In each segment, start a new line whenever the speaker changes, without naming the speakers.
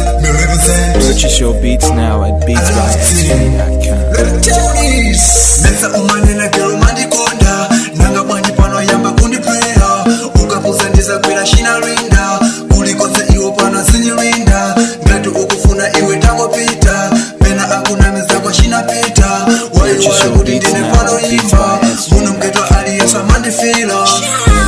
Purchase your beats now at beatsbySV.com.
Menza umanena gero mandikonda nanga bwanji pano yamba kundiplaya ukapusa ndizagwira shina rinda kulikonse iwo pano zinyirinda ngati ukufuna iwe tangopita pena akunamiza kwa shina pita waiwala kuti ndine pano imba muno mgeto aliyesa mandifila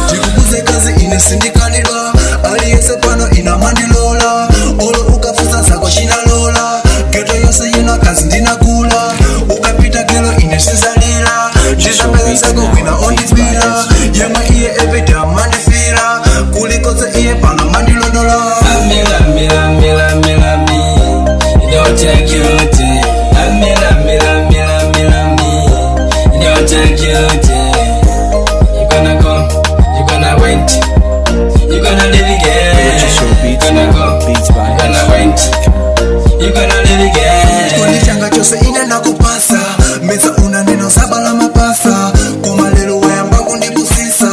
ndikubuze kazi ine sindikanila aliyese pano ina mandilola olo ukafusa zako shina lola geto yose yina kazi ndinagula ukapita gelo ine sizalila ndizapeza zako wina ondipila yemwe iye epeta mandifila kulikonse iye pano mandilondola
don't take you to don't take you to you're gonna go, you're gonna wait, you're gonna live again, you're gonna go, you're gonna wait, you're gonna live again.
Koni changa chose ine nakupasa meza una neno sabala mapasa koma lelo wayamba kundibusisa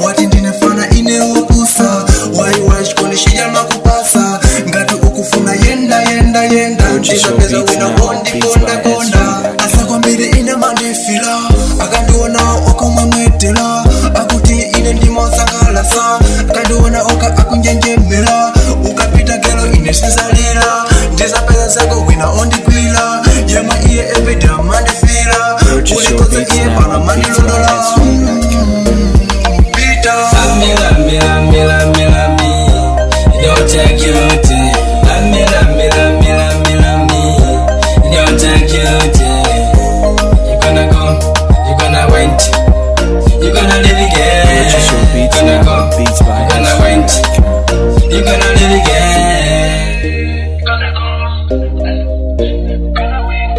wati ndinefana ine opusa waiwachi koni shija makupasa ngati ukufuna yenda ndizapeza wina konda asa kwambiri ine mandifila akandiona okamwe mwetela akuti ine ndimosangalasa akandiona oka akunjenjemela ukapita gelo ine sizalila ndizapeza zako wina ondigwila yemwe iye epeta mandifila kulikonse iye pana mandilondola pita
don't take you to don't take you to you're gonna go, you're gonna wait, you're gonna live again, you're gonna go, you're gonna wait, you're gonna live again, you're gonna go, you're gonna wait.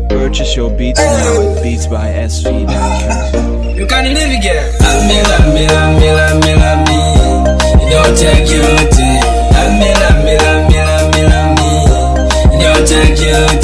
Purchase your beats now at beatsbySV.com.
You can live again. Don't take you to don't take you